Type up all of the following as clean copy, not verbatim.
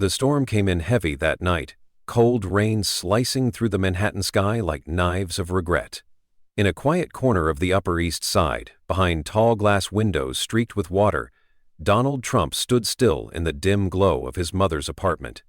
The storm came in heavy that night, cold rain slicing through the Manhattan sky like knives of regret. In a quiet corner of the Upper East Side, behind tall glass windows streaked with water, Donald Trump stood still in the dim glow of his mother's apartment.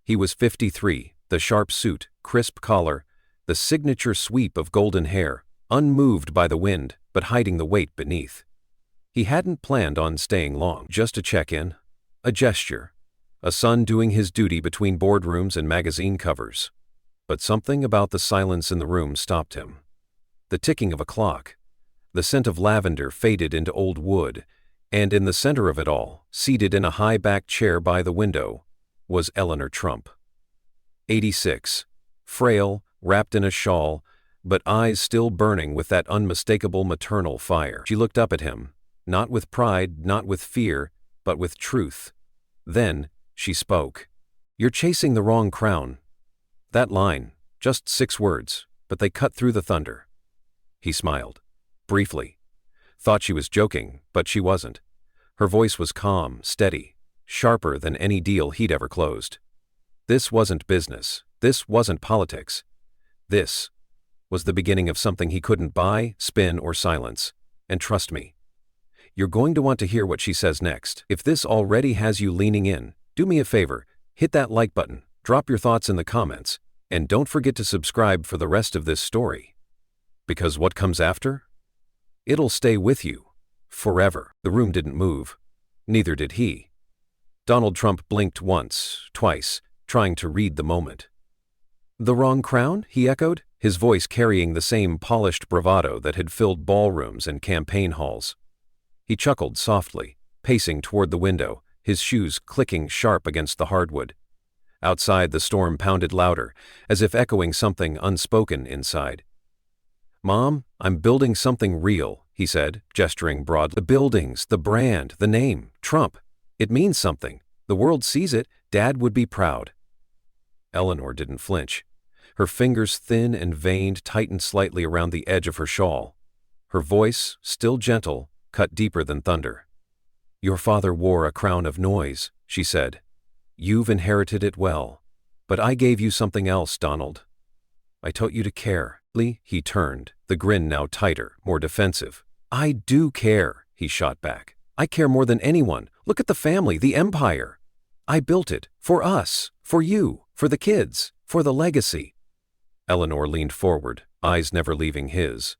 He was 53, the sharp suit, crisp collar, the signature sweep of golden hair, unmoved by the wind but hiding the weight beneath. He hadn't planned on staying long, just a check-in, a gesture, a son doing his duty between boardrooms and magazine covers. But something about the silence in the room stopped him. The ticking of a clock, the scent of lavender faded into old wood, and in the center of it all, seated in a high-backed chair by the window, was Eleanor Trump. 86, frail, wrapped in a shawl, but eyes still burning with that unmistakable maternal fire. She looked up at him, not with pride, not with fear, but with truth. Then, she spoke. "You're chasing the wrong crown." That line, just 6 words, but they cut through the thunder. He smiled. Briefly. Thought she was joking, but she wasn't. Her voice was calm, steady, sharper than any deal he'd ever closed. This wasn't business. This wasn't politics. This was the beginning of something he couldn't buy, spin, or silence. And trust me, you're going to want to hear what she says next. If this already has you leaning in, do me a favor, hit that like button, drop your thoughts in the comments, and don't forget to subscribe for the rest of this story. Because what comes after? It'll stay with you. Forever. The room didn't move. Neither did he. Donald Trump blinked once, twice, trying to read the moment. "The wrong crown?" he echoed, his voice carrying the same polished bravado that had filled ballrooms and campaign halls. He chuckled softly, pacing toward the window, his shoes clicking sharp against the hardwood. Outside, the storm pounded louder, as if echoing something unspoken inside. "Mom, I'm building something real," he said, gesturing broadly. "The buildings, the brand, the name, Trump. It means something. The world sees it. Dad would be proud." Eleanor didn't flinch. Her fingers, thin and veined, tightened slightly around the edge of her shawl. Her voice, still gentle, cut deeper than thunder. "Your father wore a crown of noise," she said. "You've inherited it well. But I gave you something else, Donald. I taught you to care." He turned, the grin now tighter, more defensive. "I do care," he shot back. "I care more than anyone. Look at the family, the empire. I built it, for us, for you, for the kids, for the legacy." Eleanor leaned forward, eyes never leaving his.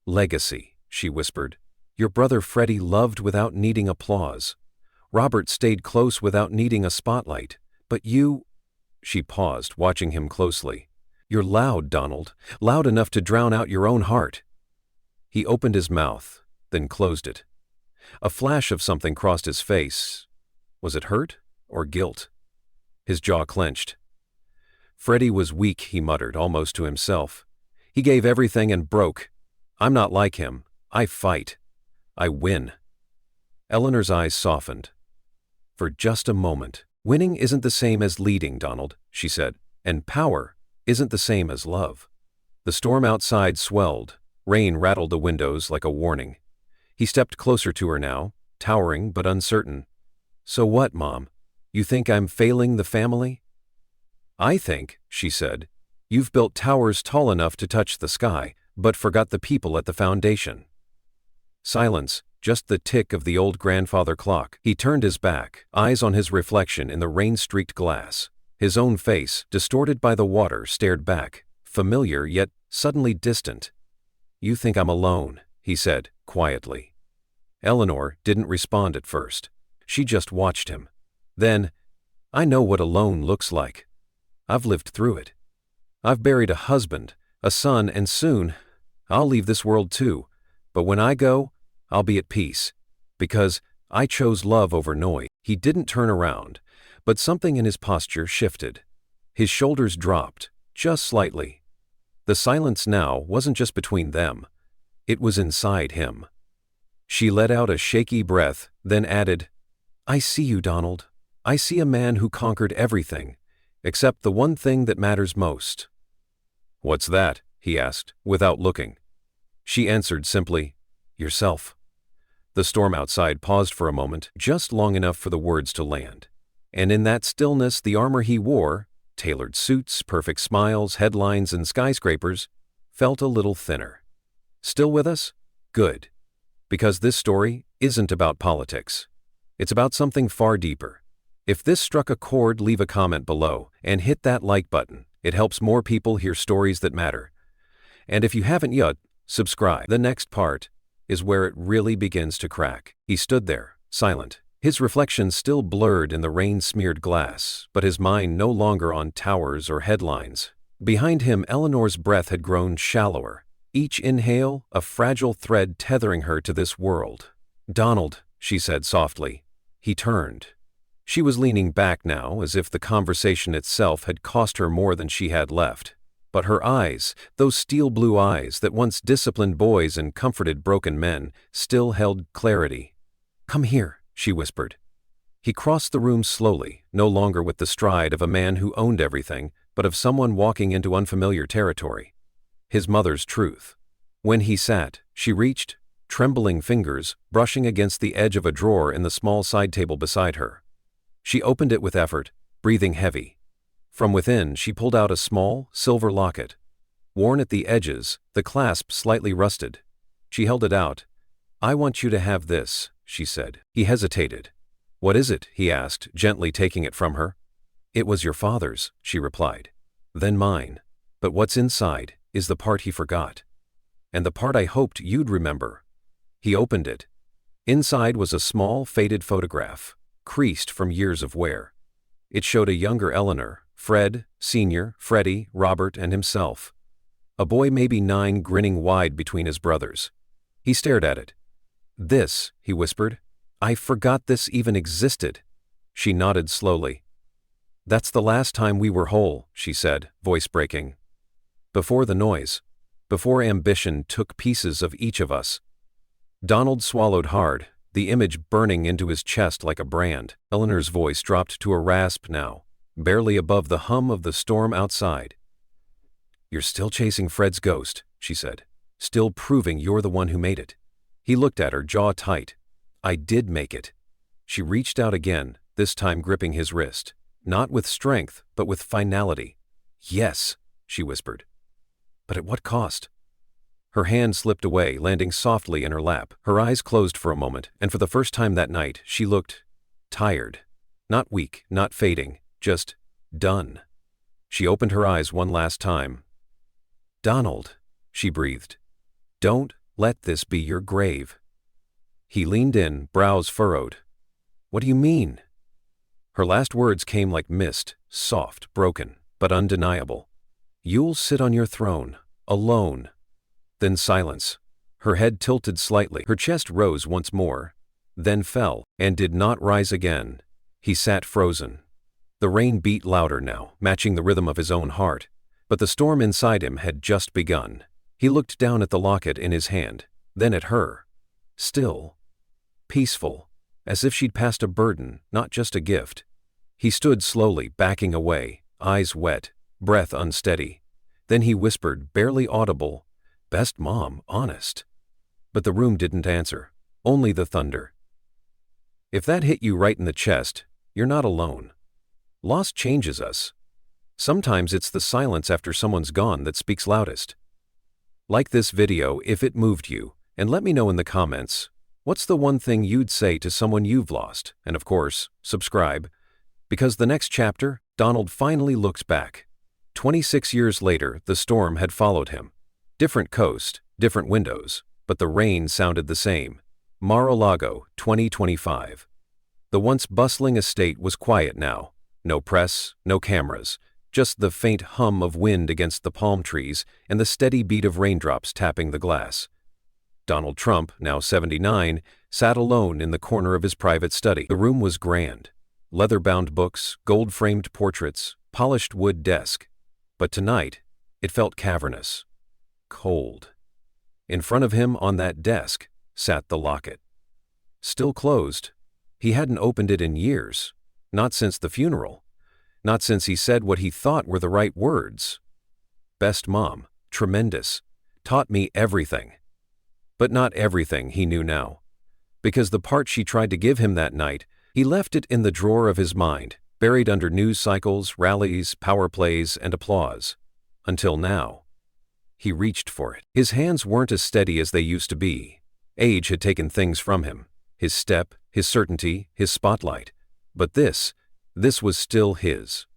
"Legacy," she whispered. "Your brother Freddie loved without needing applause. Robert stayed close without needing a spotlight. But you—" She paused, watching him closely. "You're loud, Donald, loud enough to drown out your own heart." He opened his mouth, then closed it. A flash of something crossed his face. Was it hurt or guilt? His jaw clenched. "Freddie was weak," he muttered, almost to himself. "He gave everything and broke. I'm not like him. I fight. I win." Eleanor's eyes softened. For just a moment. "Winning isn't the same as leading, Donald," she said, "and power isn't the same as love." The storm outside swelled. Rain rattled the windows like a warning. He stepped closer to her now, towering but uncertain. "So what, Mom? You think I'm failing the family?" "I think," she said, "you've built towers tall enough to touch the sky, but forgot the people at the foundation." Silence, just the tick of the old grandfather clock. He turned his back, eyes on his reflection in the rain-streaked glass. His own face, distorted by the water, stared back, familiar yet suddenly distant. "You think I'm alone," he said, quietly. Eleanor didn't respond at first. She just watched him. Then, "I know what alone looks like. I've lived through it. I've buried a husband, a son, and soon, I'll leave this world too. But when I go, I'll be at peace. Because I chose love over noise." He didn't turn around, but something in his posture shifted. His shoulders dropped, just slightly. The silence now wasn't just between them. It was inside him. She let out a shaky breath, then added, "I see you, Donald. I see a man who conquered everything, except the one thing that matters most." "What's that?" he asked, without looking. She answered simply, "Yourself." The storm outside paused for a moment, just long enough for the words to land. And in that stillness, the armor he wore, tailored suits, perfect smiles, headlines, and skyscrapers, felt a little thinner. Still with us? Good. Because this story isn't about politics. It's about something far deeper. If this struck a chord, leave a comment below and hit that like button. It helps more people hear stories that matter. And if you haven't yet, subscribe. The next part is where it really begins to crack. He stood there, silent, his reflection still blurred in the rain-smeared glass, but his mind no longer on towers or headlines. Behind him, Eleanor's breath had grown shallower, each inhale a fragile thread tethering her to this world. "Donald," she said softly. He turned. She was leaning back now, as if the conversation itself had cost her more than she had left. But her eyes, those steel-blue eyes that once disciplined boys and comforted broken men, still held clarity. "Come here," she whispered. He crossed the room slowly, no longer with the stride of a man who owned everything, but of someone walking into unfamiliar territory. His mother's truth. When he sat, she reached, trembling fingers brushing against the edge of a drawer in the small side table beside her. She opened it with effort, breathing heavy. From within, she pulled out a small, silver locket. Worn at the edges, the clasp slightly rusted. She held it out. "I want you to have this," she said. He hesitated. "What is it?" he asked, gently taking it from her. "It was your father's," she replied. "Then mine. But what's inside is the part he forgot. And the part I hoped you'd remember." He opened it. Inside was a small, faded photograph, creased from years of wear. It showed a younger Eleanor, Fred, Sr., Freddie, Robert, and himself. A boy maybe 9, grinning wide between his brothers. He stared at it. "This," he whispered. "I forgot this even existed." She nodded slowly. "That's the last time we were whole," she said, voice breaking. "Before the noise. Before ambition took pieces of each of us." Donald swallowed hard, the image burning into his chest like a brand. Eleanor's voice dropped to a rasp now, barely above the hum of the storm outside. "You're still chasing Fred's ghost," she said. "Still proving you're the one who made it." He looked at her, jaw tight. "I did make it." She reached out again, this time gripping his wrist. Not with strength, but with finality. "Yes," she whispered. "But at what cost?" Her hand slipped away, landing softly in her lap. Her eyes closed for a moment, and for the first time that night, she looked tired. Not weak, not fading, just done. She opened her eyes one last time. "Donald," she breathed. "Don't let this be your grave." He leaned in, brows furrowed. "What do you mean?" Her last words came like mist, soft, broken, but undeniable. "You'll sit on your throne, alone." Then silence. Her head tilted slightly. Her chest rose once more, then fell, and did not rise again. He sat frozen. The rain beat louder now, matching the rhythm of his own heart, but the storm inside him had just begun. He looked down at the locket in his hand, then at her. Still. Peaceful, as if she'd passed a burden, not just a gift. He stood slowly, backing away, eyes wet, breath unsteady. Then he whispered, barely audible, "Best mom, honest." But the room didn't answer, only the thunder. If that hit you right in the chest, you're not alone. Loss changes us. Sometimes it's the silence after someone's gone that speaks loudest. Like this video if it moved you, and let me know in the comments, what's the one thing you'd say to someone you've lost? And of course, subscribe. Because the next chapter, Donald finally looks back. 26 years later, the storm had followed him. Different coast, different windows, but the rain sounded the same. Mar-a-Lago, 2025. The once bustling estate was quiet now. No press, no cameras, just the faint hum of wind against the palm trees and the steady beat of raindrops tapping the glass. Donald Trump, now 79, sat alone in the corner of his private study. The room was grand. Leather-bound books, gold-framed portraits, polished wood desk. But tonight, it felt cavernous. Cold. In front of him on that desk sat the locket. Still closed. He hadn't opened it in years. Not since the funeral. Not since he said what he thought were the right words. "Best mom, tremendous, taught me everything." But not everything he knew now. Because the part she tried to give him that night, he left it in the drawer of his mind, buried under news cycles, rallies, power plays, and applause. Until now. He reached for it. His hands weren't as steady as they used to be. Age had taken things from him. His step, his certainty, his spotlight. But this was still his.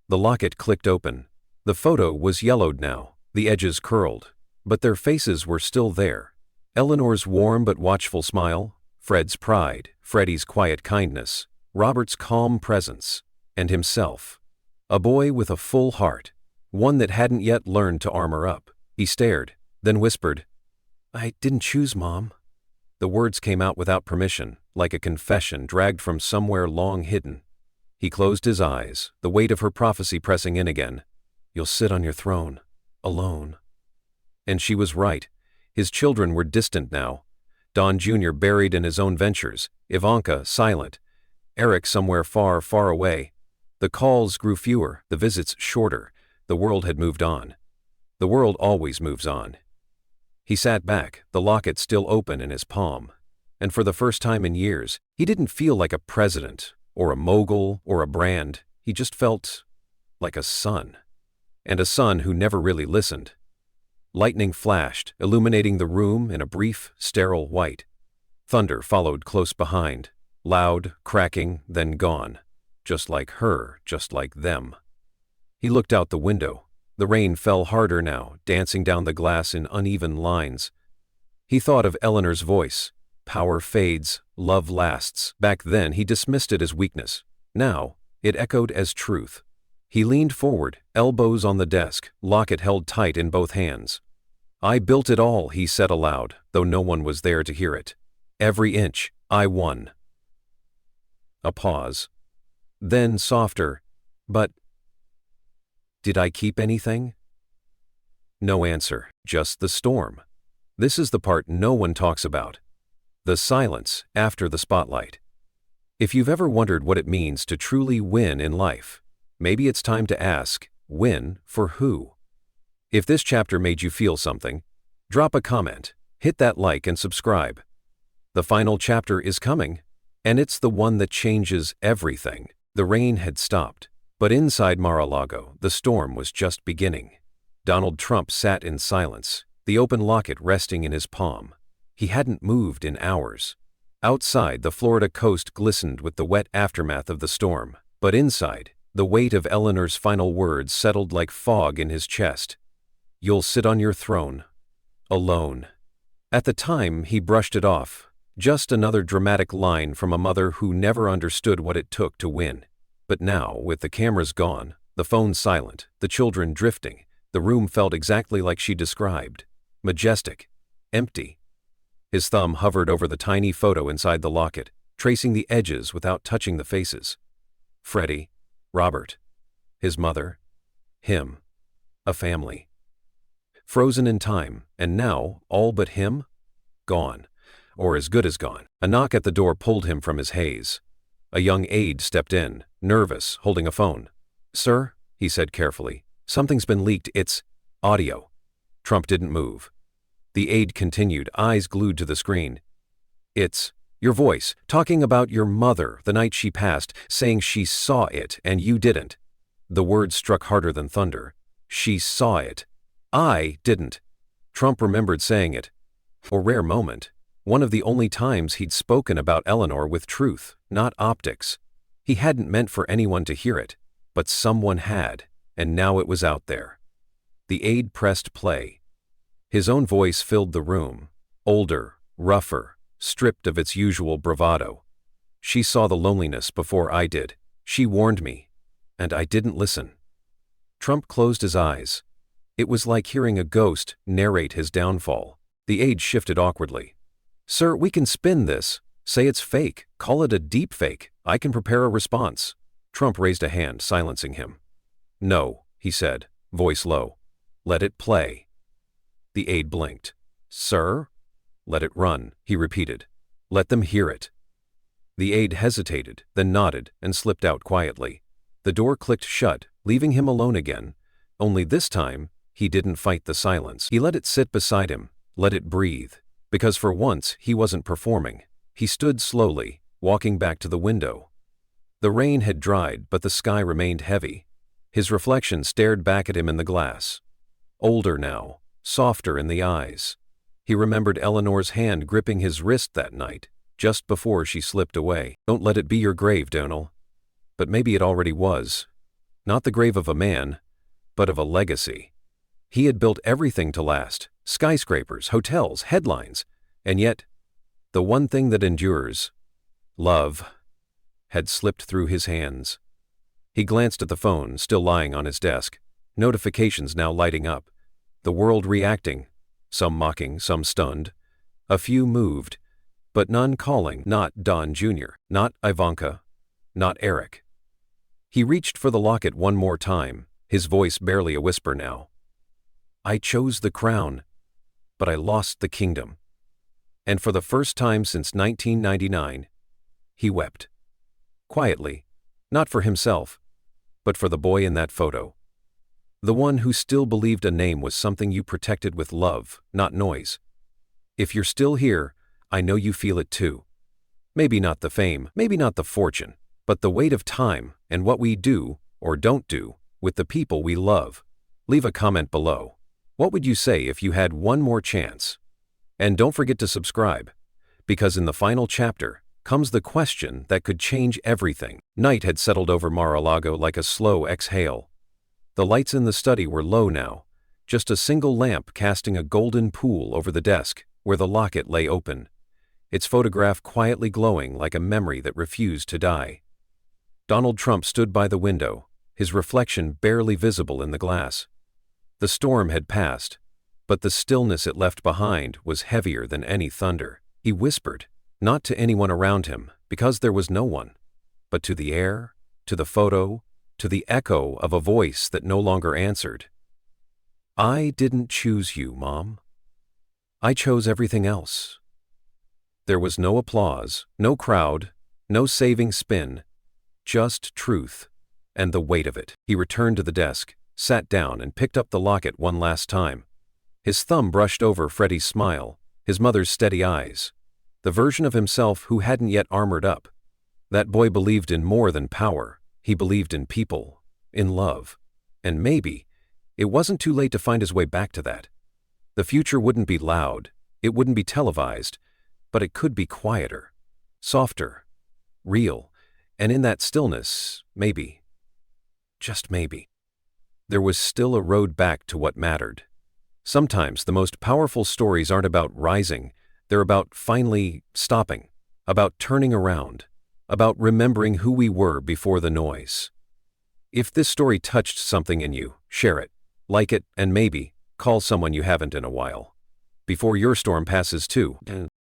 The locket clicked open. The photo was yellowed now, the edges curled. But their faces were still there. Eleanor's warm but watchful smile, Fred's pride, Freddie's quiet kindness, Robert's calm presence, and himself. A boy with a full heart, one that hadn't yet learned to armor up. He stared, then whispered, "I didn't choose, Mom." The words came out without permission, like a confession dragged from somewhere long hidden. He closed his eyes, the weight of her prophecy pressing in again. "You'll sit on your throne, alone." And she was right. His children were distant now. Don Jr. buried in his own ventures, Ivanka silent, Eric somewhere far, far away. The calls grew fewer, the visits shorter. The world had moved on. The world always moves on. He sat back, the locket still open in his palm. And for the first time in years, he didn't feel like a president, or a mogul, or a brand. He just felt like a son. And a son who never really listened. Lightning flashed, illuminating the room in a brief, sterile white. Thunder followed close behind, loud, cracking, then gone. Just like her, just like them. He looked out the window. The rain fell harder now, dancing down the glass in uneven lines. He thought of Eleanor's voice. Power fades, love lasts. Back then he dismissed it as weakness. Now, it echoed as truth. He leaned forward, elbows on the desk, locket held tight in both hands. "I built it all," he said aloud, though no one was there to hear it. "Every inch, I won." A pause. Then softer, "But did I keep anything?" No answer, just the storm. This is the part no one talks about. The silence after the spotlight. If you've ever wondered what it means to truly win in life, maybe it's time to ask, win for who? If this chapter made you feel something, drop a comment, hit that like and subscribe. The final chapter is coming, and it's the one that changes everything. The rain had stopped, but inside Mar-a-Lago, the storm was just beginning. Donald Trump sat in silence, the open locket resting in his palm. He hadn't moved in hours. Outside, the Florida coast glistened with the wet aftermath of the storm, but inside, the weight of Eleanor's final words settled like fog in his chest. "You'll sit on your throne, alone." At the time, he brushed it off, just another dramatic line from a mother who never understood what it took to win. But now, with the cameras gone, the phone silent, the children drifting, the room felt exactly like she described. Majestic. Empty. His thumb hovered over the tiny photo inside the locket, tracing the edges without touching the faces. Freddie, Robert, his mother, him, a family. Frozen in time, and now, all but him? Gone. Or as good as gone. A knock at the door pulled him from his haze. A young aide stepped in, nervous, holding a phone. "Sir," he said carefully, "something's been leaked. It's audio." Trump didn't move. The aide continued, eyes glued to the screen. "It's your voice, talking about your mother the night she passed, saying she saw it and you didn't." The words struck harder than thunder. "She saw it. I didn't." Trump remembered saying it. A rare moment. One of the only times he'd spoken about Eleanor with truth, not optics. He hadn't meant for anyone to hear it, but someone had, and now it was out there. The aide pressed play. His own voice filled the room, older, rougher, stripped of its usual bravado. "She saw the loneliness before I did. She warned me, and I didn't listen." Trump closed his eyes. It was like hearing a ghost narrate his downfall. The aide shifted awkwardly. "Sir, we can spin this. Say it's fake. Call it a deep fake. I can prepare a response." Trump raised a hand, silencing him. "No," he said, voice low. "Let it play." The aide blinked. "Sir?" "Let it run," he repeated. "Let them hear it." The aide hesitated, then nodded and slipped out quietly. The door clicked shut, leaving him alone again. Only this time, he didn't fight the silence. He let it sit beside him, let it breathe. Because for once, he wasn't performing. He stood slowly, walking back to the window. The rain had dried, but the sky remained heavy. His reflection stared back at him in the glass. Older now, softer in the eyes. He remembered Eleanor's hand gripping his wrist that night, just before she slipped away. "Don't let it be your grave, Donal." But maybe it already was. Not the grave of a man, but of a legacy. He had built everything to last: skyscrapers, hotels, headlines, and yet, the one thing that endures, love, had slipped through his hands. He glanced at the phone, still lying on his desk, notifications now lighting up, the world reacting, some mocking, some stunned. A few moved, but none calling. Not Don Jr., not Ivanka, not Eric. He reached for the locket one more time, his voice barely a whisper now. "I chose the crown, but I lost the kingdom." And for the first time since 1999, he wept. Quietly, not for himself, but for the boy in that photo. The one who still believed a name was something you protected with love, not noise. If you're still here, I know you feel it too. Maybe not the fame, maybe not the fortune, but the weight of time and what we do, or don't do, with the people we love. Leave a comment below. What would you say if you had one more chance? And don't forget to subscribe, because in the final chapter comes the question that could change everything. Night had settled over Mar-a-Lago like a slow exhale. The lights in the study were low now, just a single lamp casting a golden pool over the desk where the locket lay open, its photograph quietly glowing like a memory that refused to die. Donald Trump stood by the window, his reflection barely visible in the glass. The storm had passed, but the stillness it left behind was heavier than any thunder. He whispered, not to anyone around him, because there was no one, but to the air, to the photo, to the echo of a voice that no longer answered. "I didn't choose you, Mom. I chose everything else." There was no applause, no crowd, no saving spin, just truth, and the weight of it. He returned to the desk, sat down and picked up the locket one last time. His thumb brushed over Freddie's smile, his mother's steady eyes, the version of himself who hadn't yet armored up. That boy believed in more than power. He believed in people, in love, and maybe it wasn't too late to find his way back to that. The future wouldn't be loud, it wouldn't be televised, but it could be quieter, softer, real, and in that stillness, maybe, just maybe, there was still a road back to what mattered. Sometimes the most powerful stories aren't about rising, they're about finally stopping, about turning around, about remembering who we were before the noise. If this story touched something in you, share it, like it, and maybe call someone you haven't in a while. Before your storm passes too.